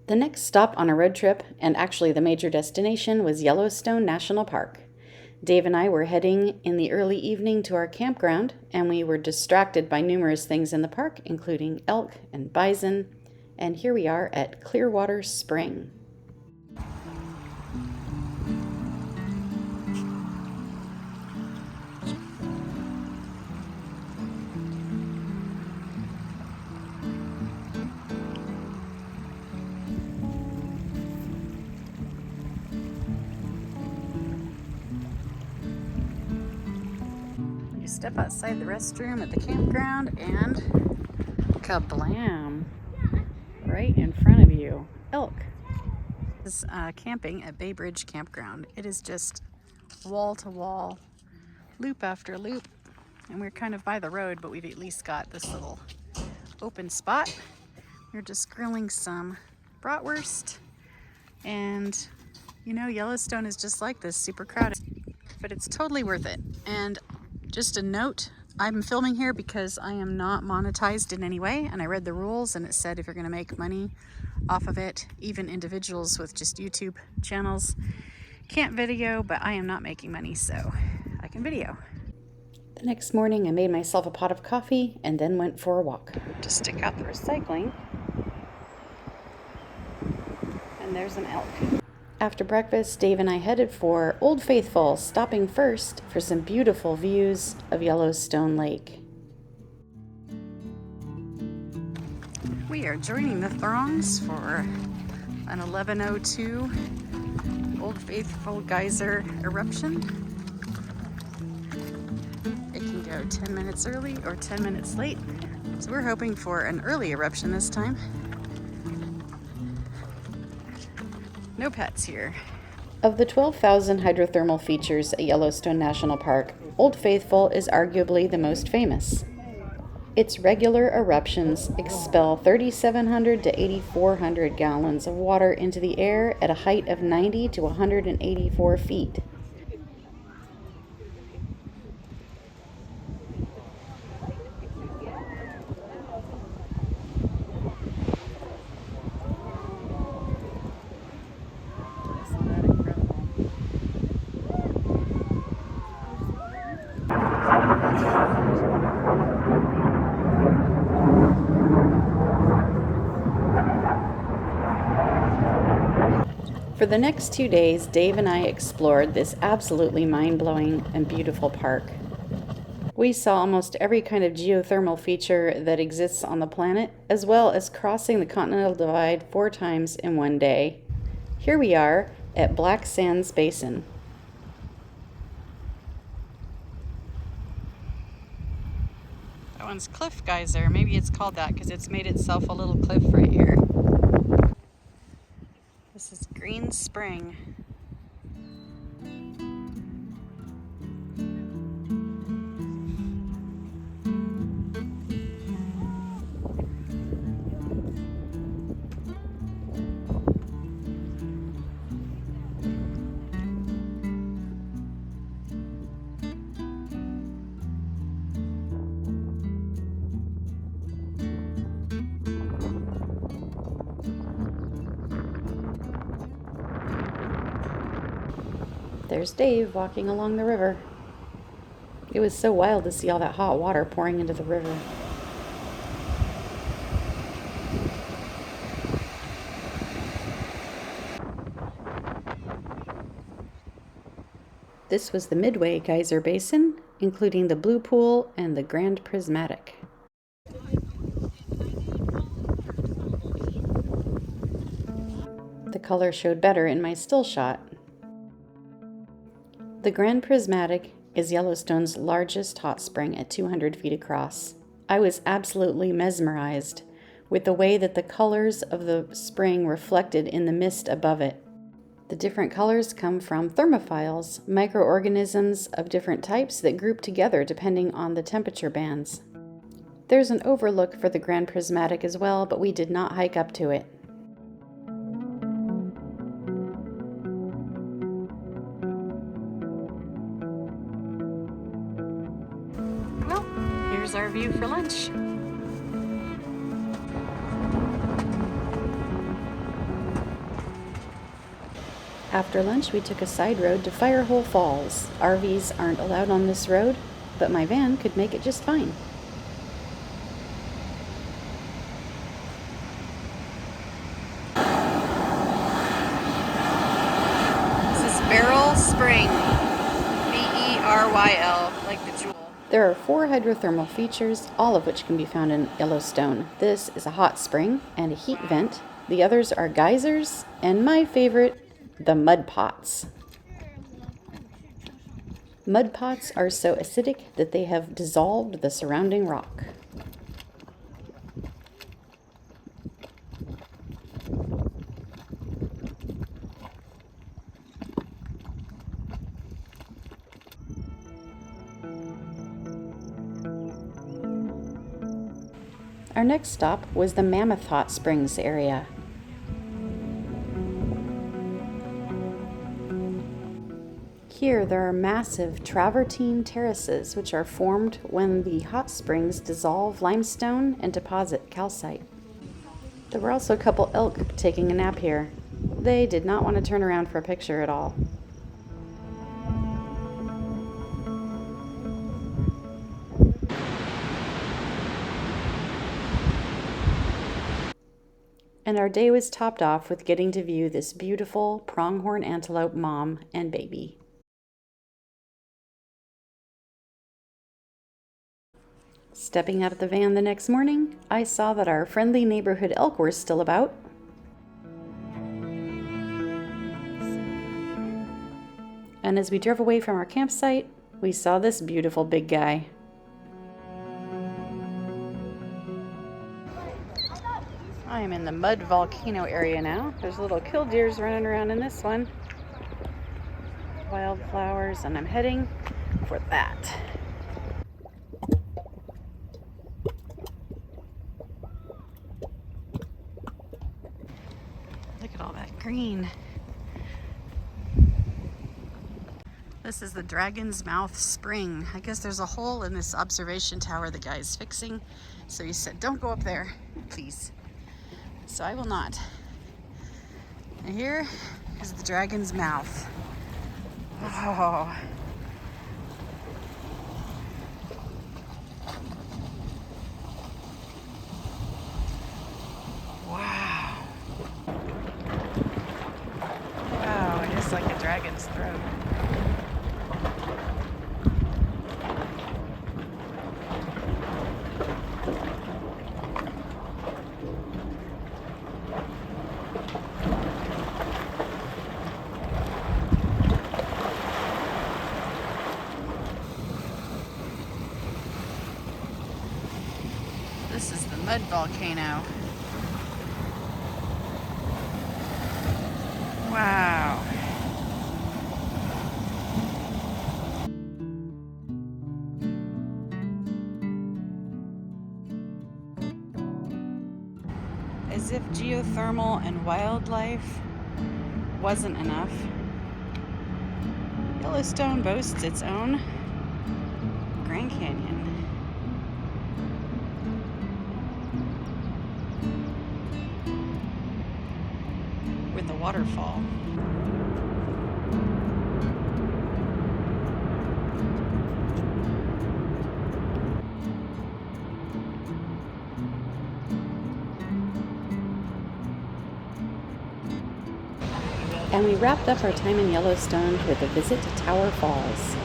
The next stop on a road trip, and actually the major destination, was Yellowstone National Park. Dave and I were heading in the early evening to our campground, and we were distracted by numerous things in the park, including elk and bison, and here we are at Clearwater Spring. Step outside the restroom at the campground and kablam! Right in front of you, elk. This is camping at Bay Bridge Campground. It is just wall to wall, loop after loop, and we're kind of by the road, but we've at least got this little open spot. We're just grilling some bratwurst, and you know, Yellowstone is just like this, super crowded, but it's totally worth it. And just a note, I'm filming here because I am not monetized in any way, and I read the rules and it said if you're going to make money off of it, even individuals with just YouTube channels can't video, but I am not making money, so I can video. The next morning I made myself a pot of coffee and then went for a walk to stick out the recycling, and there's an elk. After breakfast, Dave and I headed for Old Faithful, stopping first for some beautiful views of Yellowstone Lake. We are joining the throngs for an 11:02 Old Faithful geyser eruption. It can go 10 minutes early or 10 minutes late, so we're hoping for an early eruption this time. No pets here. Of the 12,000 hydrothermal features at Yellowstone National Park, Old Faithful is arguably the most famous. Its regular eruptions expel 3,700 to 8,400 gallons of water into the air at a height of 90 to 184 feet. For the next 2 days, Dave and I explored this absolutely mind-blowing and beautiful park. We saw almost every kind of geothermal feature that exists on the planet, as well as crossing the Continental Divide 4 times in one day. Here we are at Black Sands Basin. That one's Cliff Geyser. Maybe it's called that because it's made itself a little cliff right here. This is Green Spring. There's Dave walking along the river. It was so wild to see all that hot water pouring into the river. This was the Midway Geyser Basin, including the Blue Pool and the Grand Prismatic. The color showed better in my still shot. The Grand Prismatic is Yellowstone's largest hot spring at 200 feet across. I was absolutely mesmerized with the way that the colors of the spring reflected in the mist above it. The different colors come from thermophiles, microorganisms of different types that group together depending on the temperature bands. There's an overlook for the Grand Prismatic as well, but we did not hike up to it. Well, here's our view for lunch. After lunch, we took a side road to Firehole Falls. RVs aren't allowed on this road, but my van could make it just fine. This is Beryl Spring, Beryl, like the jewel. There are 4 hydrothermal features, all of which can be found in Yellowstone. This is a hot spring and a heat vent. The others are geysers, and my favorite, the mud pots. Mud pots are so acidic that they have dissolved the surrounding rock. Our next stop was the Mammoth Hot Springs area. Here there are massive travertine terraces which are formed when the hot springs dissolve limestone and deposit calcite. There were also a couple elk taking a nap here. They did not want to turn around for a picture at all. And our day was topped off with getting to view this beautiful pronghorn antelope mom and baby. Stepping out of the van the next morning, I saw that our friendly neighborhood elk were still about. And as we drove away from our campsite, we saw this beautiful big guy. I am in the mud volcano area now. There's little killdeers running around in this one. Wildflowers, and I'm heading for that. Look at all that green. This is the Dragon's Mouth Spring. I guess there's a hole in this observation tower the guy's fixing. So he said, don't go up there, please. So I will not. And here is the Dragon's Mouth. Oh. Wow. Wow, it is like a dragon's throat. This is the mud volcano. Wow. As if geothermal and wildlife wasn't enough, Yellowstone boasts its own Grand Canyon. With the waterfall. And we wrapped up our time in Yellowstone with a visit to Tower Falls.